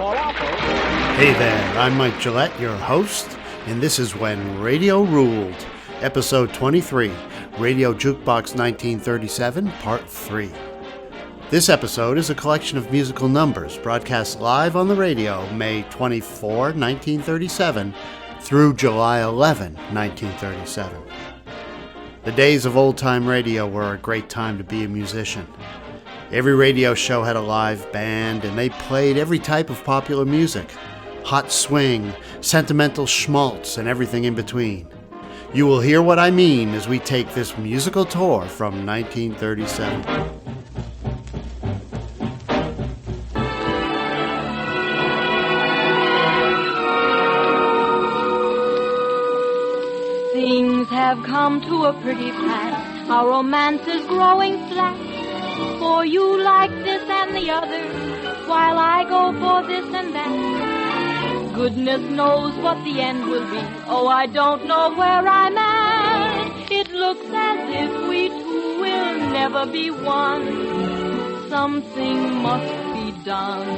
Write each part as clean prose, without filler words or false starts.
Hey there, I'm Mike Gillette, your host, and this is When Radio Ruled, Episode 23, Radio Jukebox 1937, Part 3. This episode is a collection of musical numbers broadcast live on the radio May 24, 1937 through July 11, 1937. The days of old-time radio were a great time to be a musician. Every radio show had a live band, and they played every type of popular music. Hot swing, sentimental schmaltz, and everything in between. You will hear what I mean as we take this musical tour from 1937. Things have come to a pretty pass. Our romance is growing flat. For you like this and the other, while I go for this and that. Goodness knows what the end will be. Oh, I don't know where I'm at. It looks as if we two will never be one. Something must be done.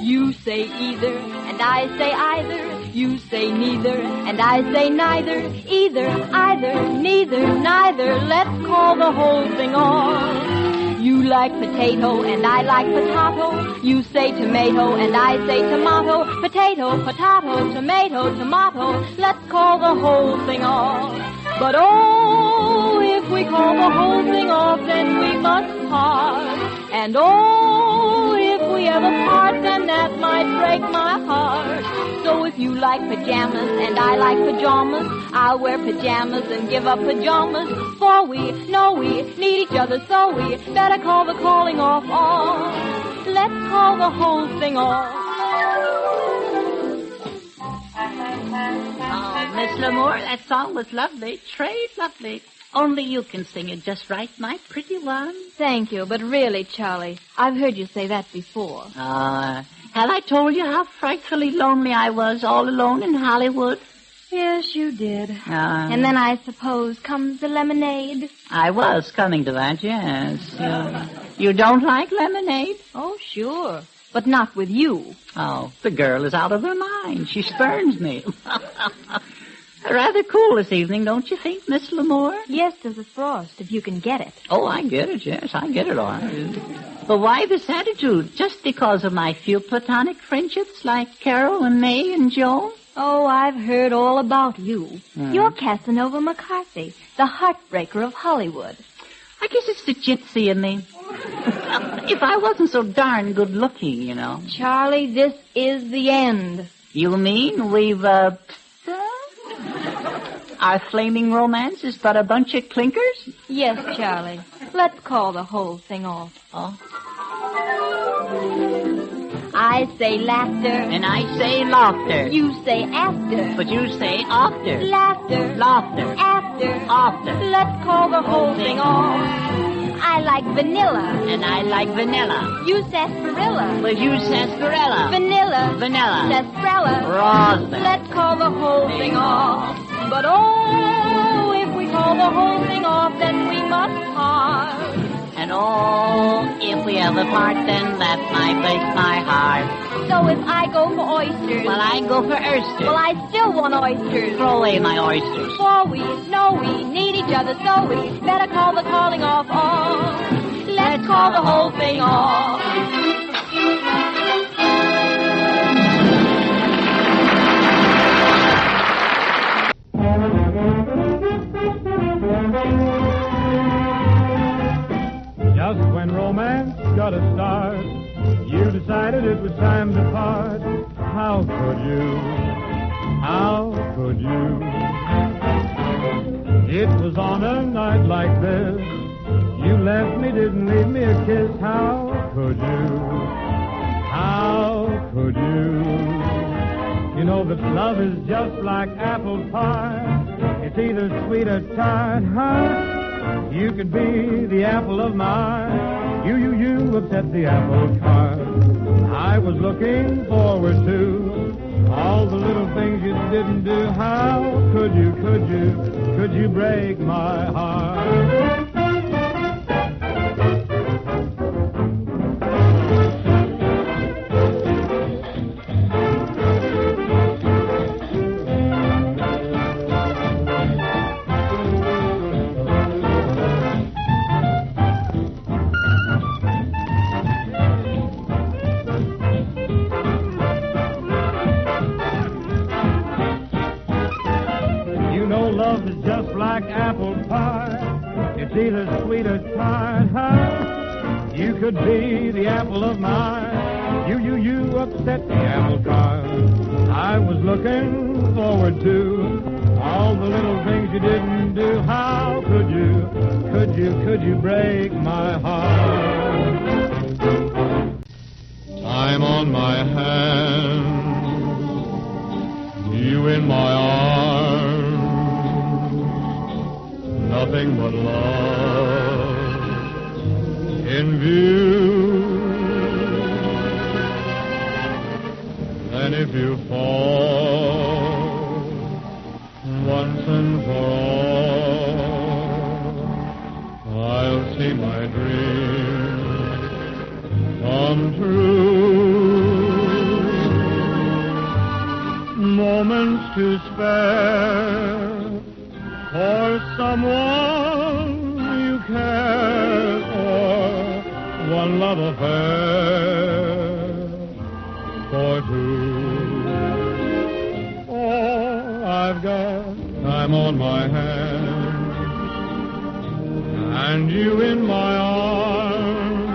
You say either, and I say either. You say neither, and I say neither. Either, either, neither, neither. Let's call the whole thing off. You like potato, and I like potato. You say tomato, and I say tomato. Potato, potato, tomato, tomato. Let's call the whole thing off. But oh, if we call the whole thing off, then we must part. And oh, if we ever part, then that might break my heart. So if you like pajamas and I like pajamas, I'll wear pajamas and give up pajamas. For we know we need each other, so we better call the calling off. Let's call the whole thing off. Oh, Miss Lamour, that song was lovely, très lovely. Only you can sing it just right, my pretty one. Thank you, but really, Charlie, I've heard you say that before. Have I told you how frightfully lonely I was all alone in Hollywood? Yes, you did. And then I suppose comes the lemonade. I was coming to that, yes. You don't like lemonade? Oh, sure, but not with you. Oh, the girl is out of her mind. She spurns me. Rather cool this evening, don't you think, Miss Lamour? Yes, there's a frost, if you can get it. Oh, I get it, yes, I get it all right. But why this attitude? Just because of my few platonic friendships like Carol and May and Joan? Oh, I've heard all about you. You're Casanova McCarthy, the heartbreaker of Hollywood. I guess it's the gypsy in me. If I wasn't so darn good-looking, you know. Charlie, this is the end. You mean we've, our flaming romance is but a bunch of clinkers? Yes, Charlie. Let's call the whole thing off. Oh? I say laughter. And I say laughter. You say after. But you say after. Laughter. Laughter. After. After. Let's call the whole thing off. I like vanilla. And I like vanilla. You sarsaparilla. But you sarsaparilla. Vanilla. Vanilla. Sarsaparilla. Raspberry. Let's call the whole thing off. But oh, if we call the whole thing off, then we must part. And oh, if we ever part, then that might break my heart. So if I go for oysters... Well, I go for oysters. Well, I still want oysters. Throw away my oysters. For we know we need each other, so we better call the calling off. Let's call the whole thing off. Just when romance got a start, you decided it was time to part. How could you? How could you? It was on a night like this. You left me, didn't leave me a kiss. How could you? How could you? You know that love is just like apple pie. It's either sweet or tart, huh? You could be the apple of my eye. You upset the apple cart. I was looking forward to all the little things you didn't do. How could you break my heart? could be the apple of my eye. You upset the apple cart I was looking forward to. All the little things you didn't do. How could you break my heart? Time on my hand, you in my arms, nothing but love in view. And if you fall once and for all, I'll see my dream come true. Moments to spare for someone you care for, one love affair for two. Oh, I've got time on my hand, and you in my arms,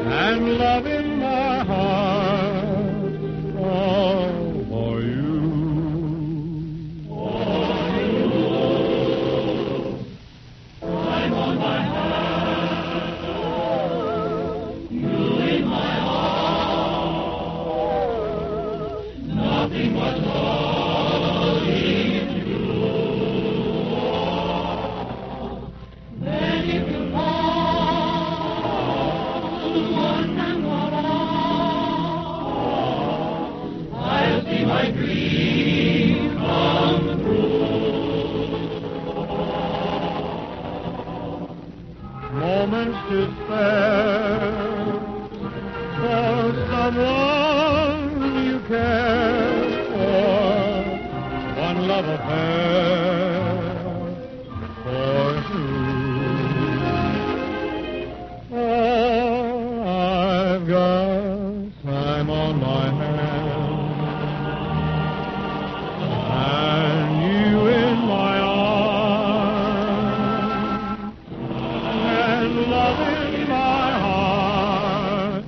and love in my heart, all for you. For you. Time on my hand, you in my arms, nothing but love in you. Then if you fall once and for all, I'll see my dream come true. Moments to spare for someone you care for, one love affair for two. Oh, I've got time on my hand, and you in my arms, and love in my heart,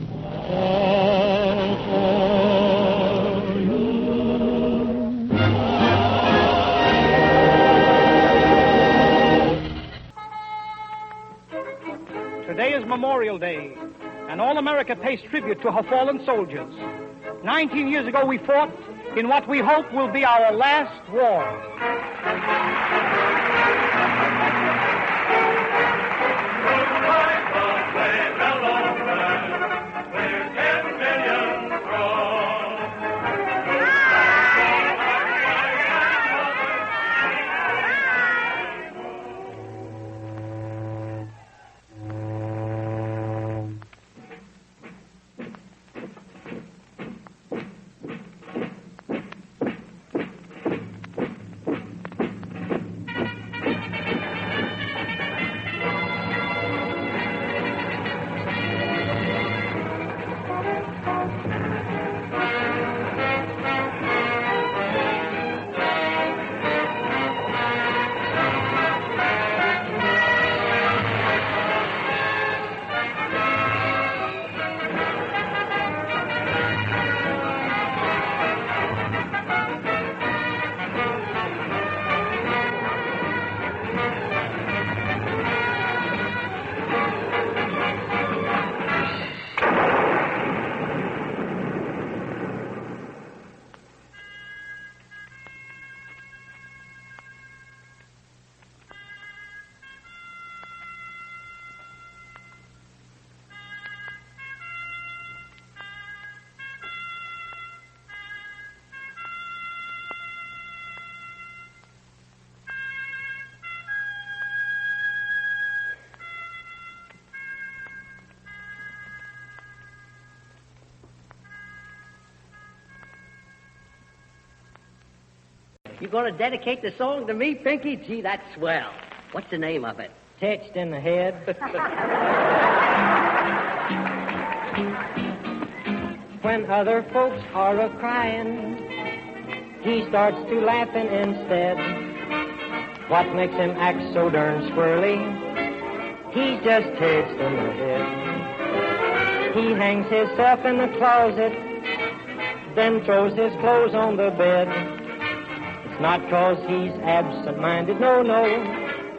all for you. Today is Memorial Day, and all America pays tribute to her fallen soldiers. 19 years ago, we fought in what we hope will be our last war. You gonna dedicate the song to me, Pinky? Gee, that's swell. What's the name of it? Touched in the head. When other folks are a-crying, he starts to laughing instead. What makes him act so darn squirrely? He's just hitched in the head. He hangs himself in the closet, then throws his clothes on the bed. It's not 'cause he's absent-minded, no, no.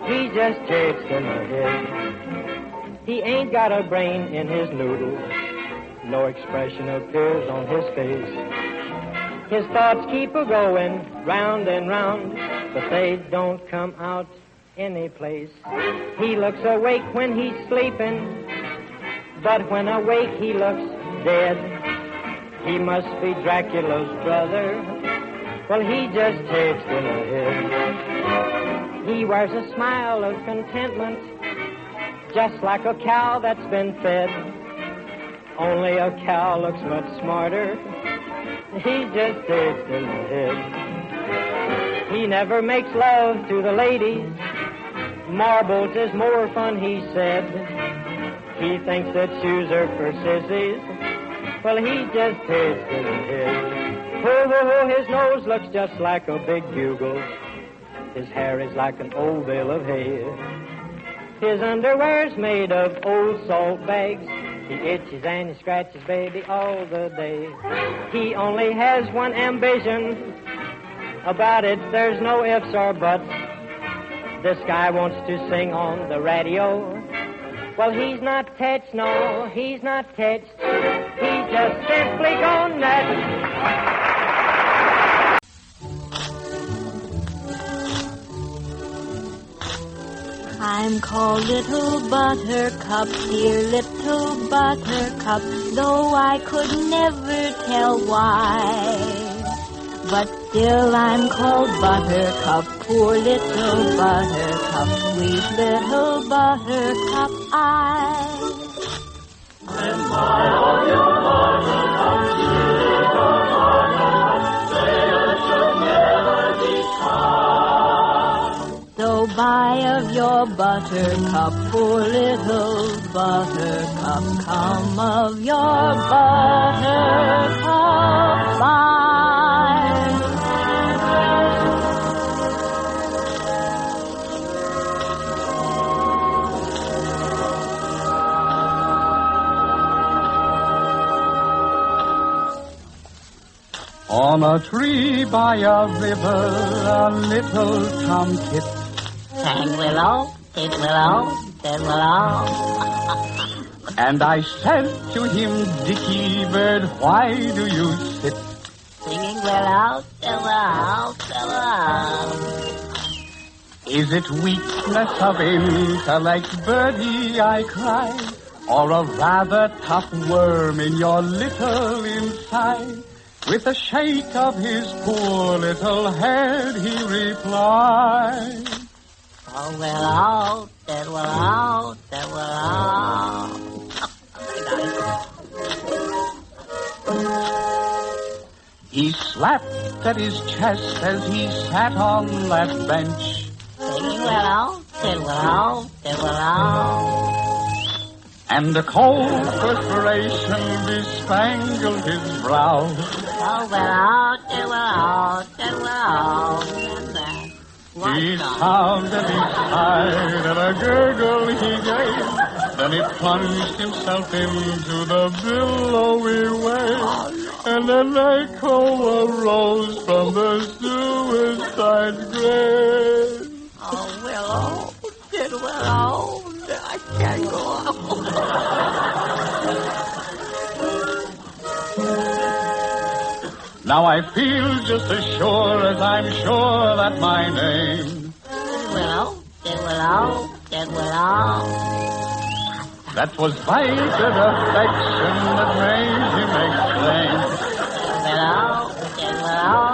He's just hitched in the head. He ain't got a brain in his noodle. No expression appears on his face. His thoughts keep a-going round and round, but they don't come out any place. He looks awake when he's sleeping, but when awake he looks dead. He must be Dracula's brother. Well, he just hitched in the head. He wears a smile of contentment, just like a cow that's been fed. Only a cow looks much smarter. He just hitched in the head. He never makes love to the ladies. Marbles is more fun, he said. He thinks that shoes are for sissies. Well, he just hitched in the head. Oh, his nose looks just like a big bugle. His hair is like an old bale of hay. His underwear's made of old salt bags. He itches and he scratches baby all the day. He only has one ambition. About it, there's no ifs or buts. This guy wants to sing on the radio. Well, he's not touched, no, he's not touched. He's just simply gone nuts. I'm called Little Buttercup, dear Little Buttercup, though I could never tell why. But still I'm called Buttercup, poor Little Buttercup, sweet Little Buttercup I. And by all your buttercup, dear Buttercup, say I shall never be kind. So buy of your buttercup, poor little buttercup, come of your buttercup fine. On a tree by a river, a little tomtit sang willow, did willow, did willow. And I said to him, Dickie bird, why do you sit Singing willow, did willow, did willow. Is it weakness of intellect, birdie, I cry, or a rather tough worm in your little inside? With a shake of his poor little head, he replied, Oh, willow, did willow, did willow. He slapped at his chest as he sat on that bench. Singing willow, did willow, did willow. And a cold perspiration bespangled his brow. Oh, willow, did willow, did willow. He sounded, he sighed, and a gurgle he gave. Then he plunged himself into the billowy wave. And an echo arose from the suicide's grave. Oh, willow, did willow. I can't go on. Now I feel just as sure as I'm sure that my name Willow, did willow, did willow. that was vital affection that made him exclaim, Willow, did willow.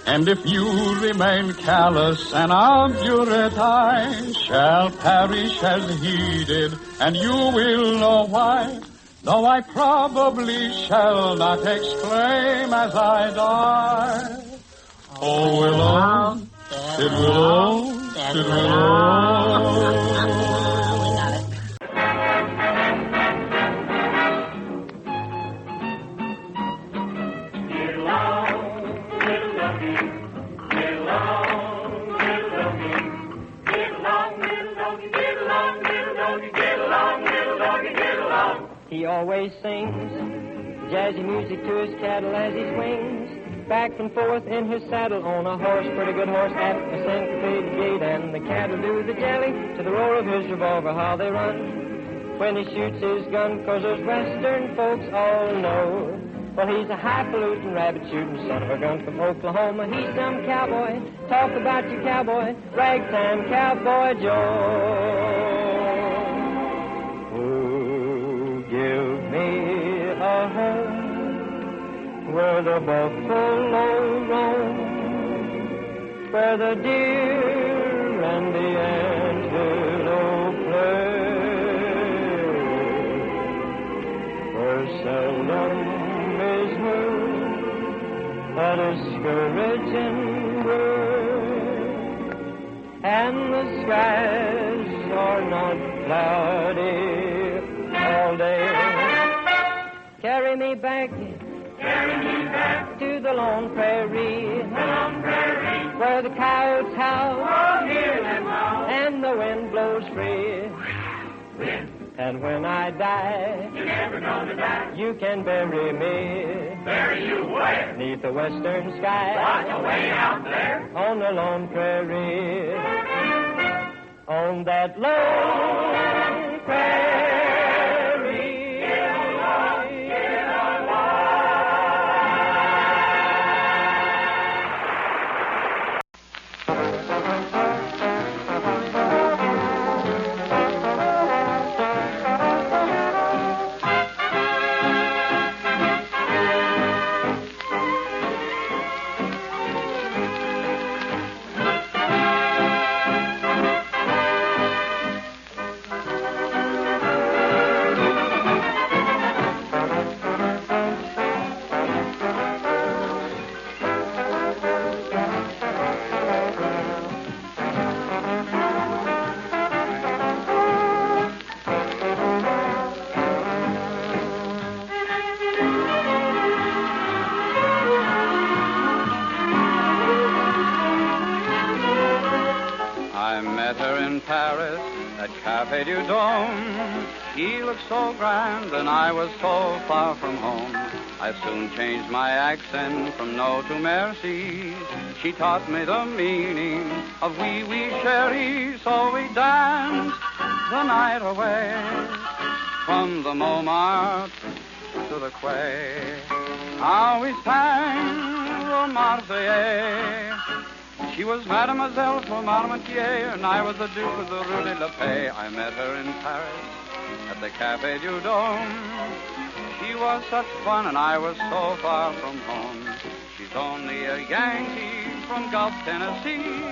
and if you remain callous and obdurate, I shall perish as he did, and you will know why. Though I probably shall not exclaim as I die. Oh, willow, did willow, did willow. We got it. Get along, he always sings jazzy music to his cattle as he swings back and forth in his saddle on a horse, pretty good horse, at the syncopated gait. And the cattle do the jelly to the roar of his revolver, how they run when he shoots his gun, 'cause those western folks all know. Well, he's a highfalutin, rabbit-shooting son of a gun from Oklahoma. He's some cowboy. Talk about you, cowboy. Ragtime Cowboy Joe. Oh, give me a home where the buffalo roam, where the deer and the antelope play, where seldom is heard a discouraging word, and the skies are not cloudy all day. Carry me back to the lone prairie, where the coyotes howl, and the wind blows free. And when I die, you're never gonna die. You can bury me. Bury you where? Neath the western sky. What, away out there? On the lone prairie. On that lone prairie. Get along, get along. Cafe du Dome. He looked so grand and I was so far from home. I soon changed my accent from no to merci. She taught me the meaning of wee wee sherry. So we danced the night away from the Montmartre to the quay. How we sang the Marseillaise. She was Mademoiselle from Armentier, and I was the Duke of the Rue de la Paix. I met her in Paris at the Café du Dôme. She was such fun, and I was so far from home. She's only a Yankee from Gulf, Tennessee.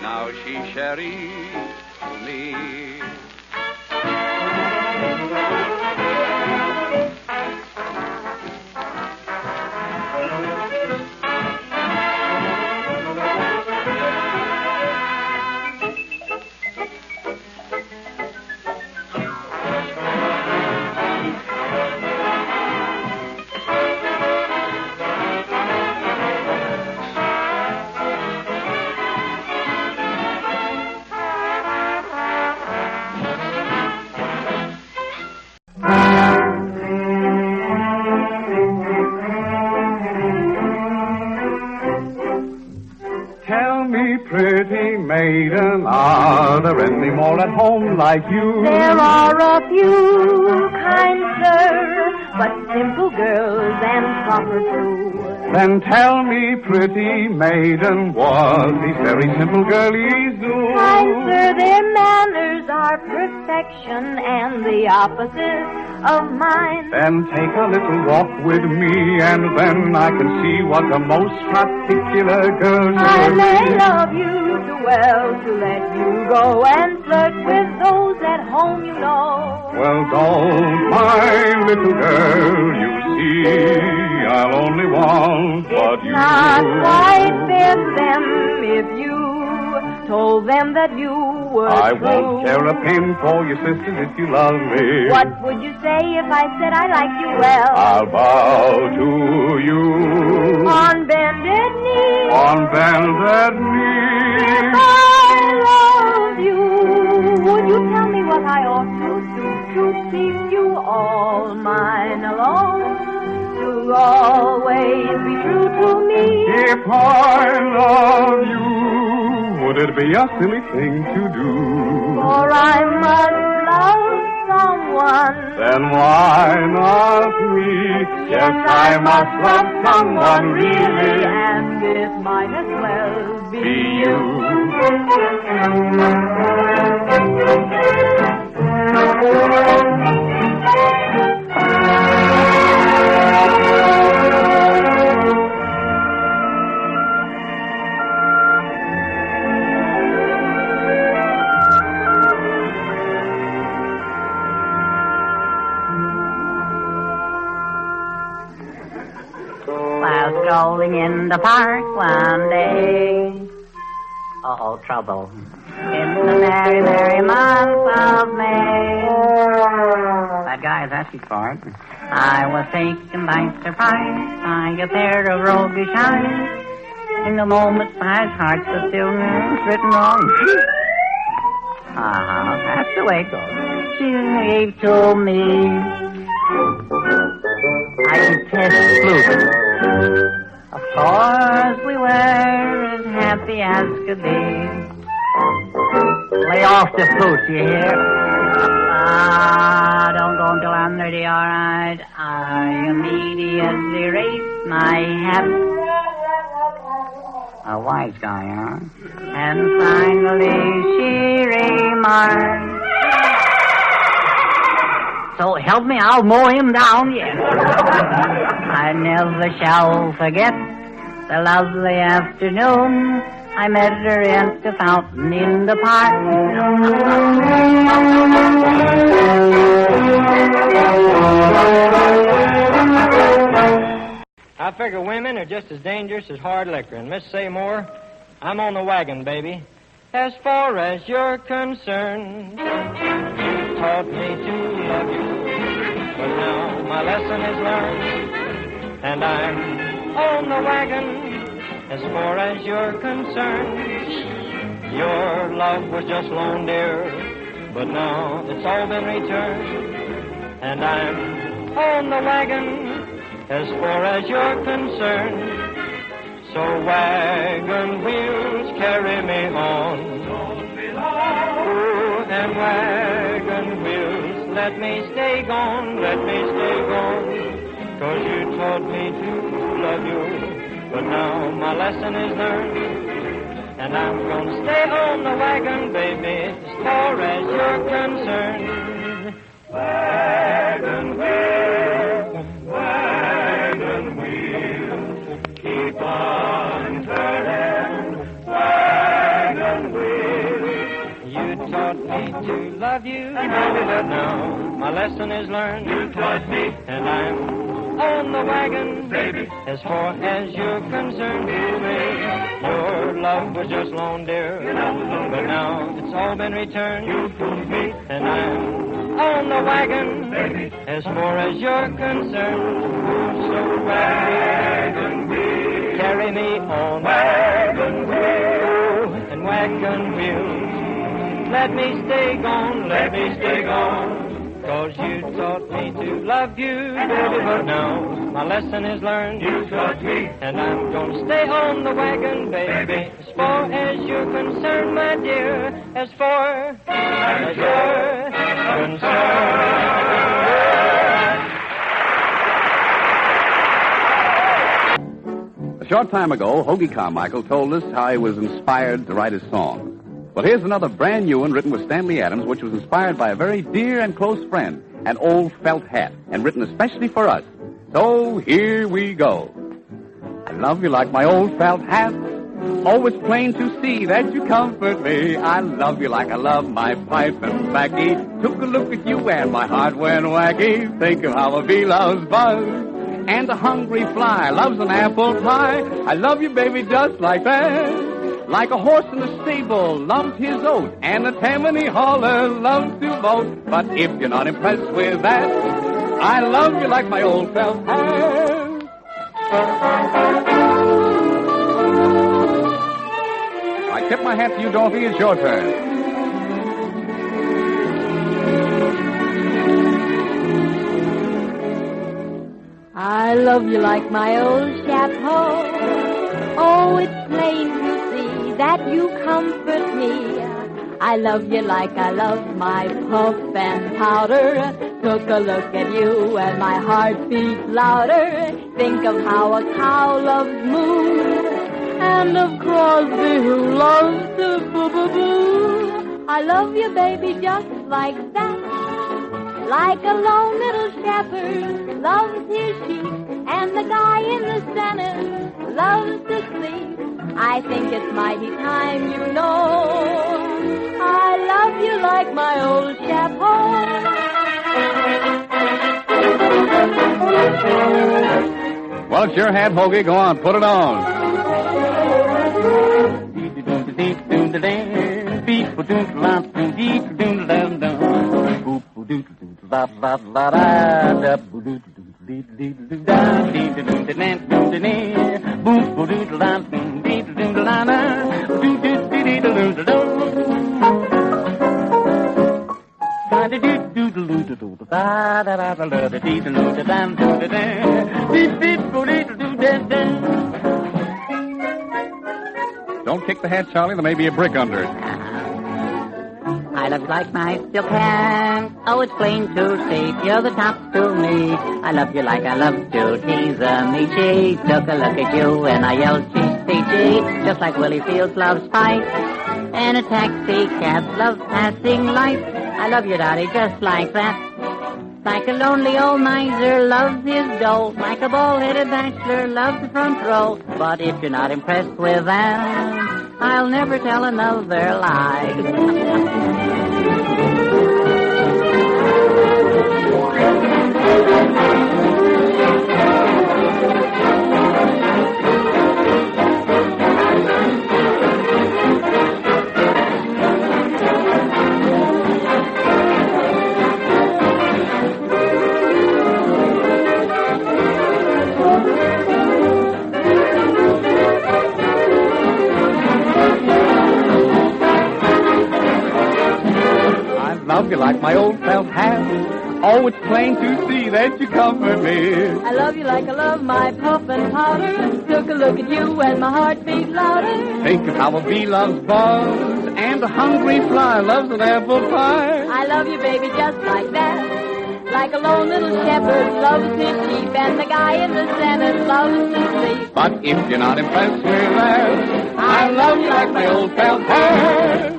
Now she's Sherry to me. Pretty maiden, are there any more at home like you? There are a few, kind sir, but simple girls and proper too. Then tell me, pretty maiden, what these very simple girlies do? Kind sir, their manners are perfection and the opposite of mine. Then take a little walk with me, and then I can see what the most particular girls are. I may love you too well to let you go and flirt with those at home you know. Well, don't, my little girl, you see, I'll only want what you do. It's not quite fair to them if you told them that you were I true. won't care a pin for your sisters if you love me. What would you say if I said I liked you well? I'll bow to you. On bended knee. On bended knee. If I loved you, would you tell me what I ought to do to keep you all mine alone, to always be true to me. If I love you, would it be a silly thing to do? For I must love someone. Then why not me? Yes, I must love someone really. And it might as well be you. While strolling in the park one day. Uh-oh, trouble. In the merry, merry month of May. That guy is asking for it. I was taken by surprise by a pair of roguish eyes. In the moment my heart was still written wrong. That's the way it goes. She gave to me. I detest flute. Of course we were as happy as could be. Lay off the flute, you hear? Don't go until I'm ready, all right. I immediately raised my hat. A wise guy, huh? And finally she remarked, so help me, I'll mow him down, yes. I never shall forget the lovely afternoon I met her at the fountain in the park. I figure women are just as dangerous as hard liquor. And Miss Seymour, I'm on the wagon, baby. As far as you're concerned, you taught me to love you. But now my lesson is learned, and I'm on the wagon. As far as you're concerned, your love was just loaned, dear, but now it's all been returned, and I'm on the wagon. As far as you're concerned, so wagon wheels carry me on. Ooh, and wagon wheels, let me stay gone, 'cause you taught me to love you. But now my lesson is learned, and I'm gonna stay on the wagon, baby, as far as you're concerned. Wagon wheel, keep on turning. Wagon wheel, you taught me to love you, but now my lesson is learned. You taught me, and I'm on the wagon, baby, as far as you're concerned. Your love was just loaned, dear, but now it's all been returned. You fooled me, and I'm on the wagon, baby, as far as you're concerned. So wagon wheel, carry me on. Wagon wheel, and wagon wheels, let me stay gone, 'cause you taught me to love you, baby, but now my lesson is learned. You taught me, and I'm gonna stay on the wagon, baby, as far as you're concerned, my dear, as far as you're concerned. A short time ago, Hoagy Carmichael told us how he was inspired to write his song. Well, here's another brand new one written with Stanley Adams, which was inspired by a very dear and close friend, an old felt hat, and written especially for us. So here we go. I love you like my old felt hat, always plain to see that you comfort me. I love you like I love my pipe and tobacco. Took a look at you and my heart went wacky. Think of how a bee loves buzz, and a hungry fly loves an apple pie. I love you, baby, just like that. Like a horse in the stable loves his oat, and a Tammany hauler loves to vote. But if you're not impressed with that, I love you like my old felt hat. I tip my hat to you, Dorothy. It's your turn. I love you like my old chapeau. Oh, it's plain to see that you comfort me. I love you like I love my puff and powder. Took a look at you and my heart beats louder. Think of how a cow loves moo, and of Crosby who loves to boo-boo-boo. I love you, baby, just like that. Like a lone little shepherd loves his sheep, and the guy in the Senate loves to sleep. I think it's mighty time, you know. I love you like my old chapeau. Well, it's your hat, Hoagy. Go on, put it on. Don't kick the hat, Charlie. There may be a brick under it. I love you like my silk hat. Oh, it's plain to see you're the top to me. I love you like I love to tease Ameche. Took a look at you and I yelled cheese peachy, just like Willie Fields loves Spike. And a taxi cab loves passing life. I love you, Dottie, just like that. Like a lonely old miser loves his dough. Like a bald-headed bachelor loves the front row. But if you're not impressed with that, I'll never tell another lie. Love you like my old felt hat. Oh, it's plain to see that you comfort me. I love you like I love my puff and powder. Took a look at you and my heart beat louder. Think of how a bee loves buzz and a hungry fly loves an apple pie. I love you, baby, just like that. Like a lone little shepherd loves his sheep, and the guy in the Senate loves to sleep. But if you're not impressed with that, I love you like my old felt hat.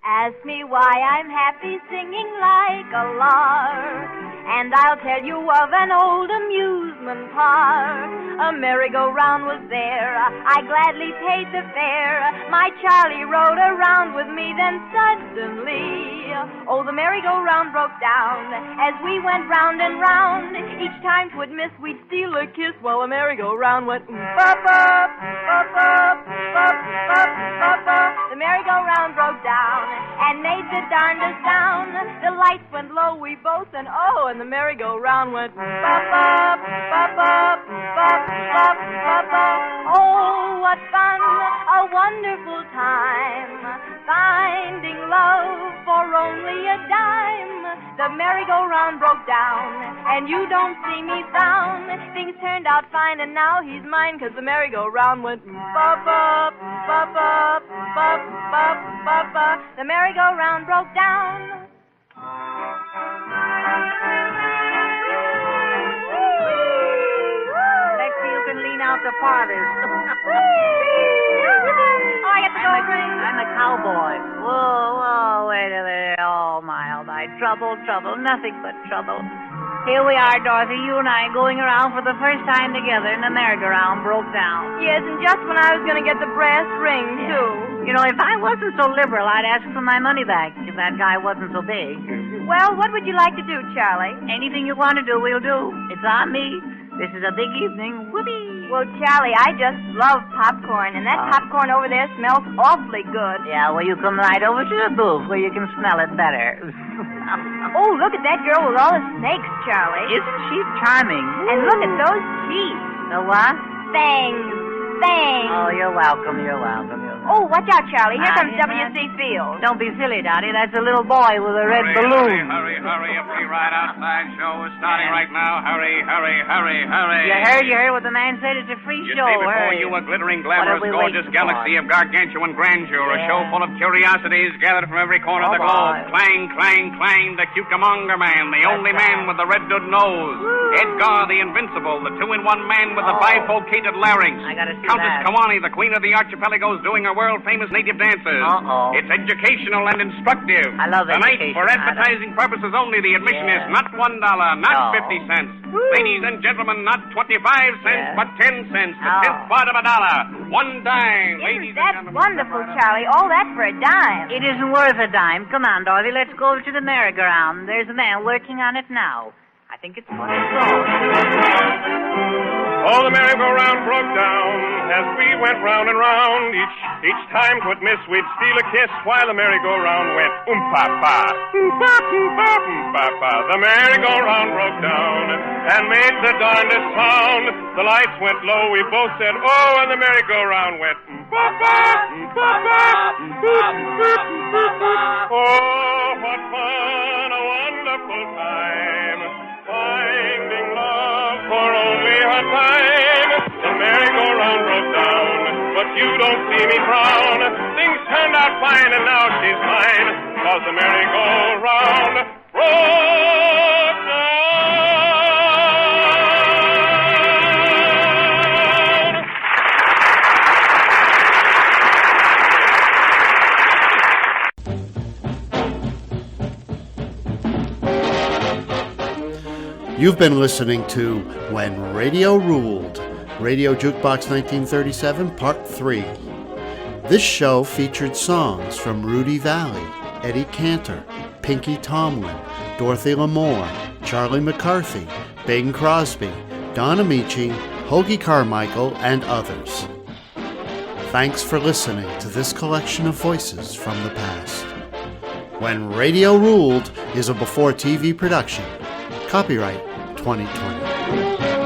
Ask me why I'm happy singing like a lark, and I'll tell you of an old amusement park. A merry-go-round was there, I gladly paid the fare. My Charlie rode around with me, then suddenly, oh, the merry-go-round broke down as we went round and round. Each time 'twould miss, we'd steal a kiss while the merry-go-round went bop, bop, bop, bop, bop, bop, bop, bop. The merry-go-round broke down and made the darndest sound. The lights went low, we both, and oh, and the merry-go-round went bop, bop, bop, bop, bop, bop, bop, bop. Oh, what fun, a wonderful time, finding love for only a dime. The merry-go-round broke down, and you don't see me frown. Things turned out fine, and now he's mine, 'cause the merry-go-round went bop, bop, bop, bop, bop, bop, bop, bop. The merry-go-round broke down. Let's see who can lean out the farthest. Oh, I get the gold ring. I'm a cowboy. Whoa, whoa, wait a minute. Oh, my. Trouble, trouble, nothing but trouble. Here we are, Dorothy, you and I going around for the first time together, and the merry-go-round broke down. Yes, and just when I was going to get the brass ring, too. You know, if I wasn't so liberal, I'd ask for my money back if that guy wasn't so big. Well, what would you like to do, Charlie? Anything you want to do, we'll do. It's on me. This is a big evening. Whoopee! Well, Charlie, I just love popcorn, and that popcorn over there smells awfully good. Yeah, well, you come right over to the booth where you can smell it better. Oh, look at that girl with all the snakes, Charlie. Isn't she charming? And look at those teeth. The what? Fangs. Oh, you're welcome, you're welcome, you're welcome. Oh, watch out, Charlie. Here comes W.C. Fields. Don't be silly, Dottie. That's a little boy with a red balloon. Hurry, a free ride outside show is starting right now. Hurry. You heard what the man said? It's a free show. You see before you a glittering, glamorous, gorgeous galaxy of gargantuan grandeur, a show full of curiosities gathered from every corner of the globe. Clang, the Cucamonga Man, the only man with the red-dud nose. Edgar, the invincible, the two-in-one man with the bifurcated larynx. I gotta see Countess that. Kawani, the queen of the archipelagos, doing her world-famous native dances. It's educational and instructive. I love Tonight, education. for advertising purposes only, the admission is not $1, not 50 cents. Ladies and gentlemen, not 25 cents, but 10 cents. The 10th part of $1. 1 dime. Ladies and That's gentlemen. wonderful, Charlie. All that for a dime. It isn't worth a dime. Come on, Dorothy. Let's go over to the merry-go-round. There's a man working on it now. I think it's fun to go. Oh, the merry-go-round broke down as we went round and round. Each time 'twould miss, we'd steal a kiss while the merry-go-round went oom-pa-pa, oom-pa, oom-pa, oom-pa-pa. The merry-go-round broke down and made the darndest sound. The lights went low, we both said, oh, and the merry-go-round went oom-pa-pa, oom-pa-pa, oom-pa-pa. Oh, what fun, a wonderful time, finding love for only a time. The merry-go-round broke down, but you don't see me frown. Things turned out fine, and now she's mine, 'cause the merry-go-round broke down. You've been listening to When Radio Ruled, Radio Jukebox 1937, Part 3. This show featured songs from Rudy Vallee, Eddie Cantor, Pinky Tomlin, Dorothy Lamour, Charlie McCarthy, Bing Crosby, Don Ameche, Hoagy Carmichael, and others. Thanks for listening to this collection of voices from the past. When Radio Ruled is a before TV production. Copyright 2020.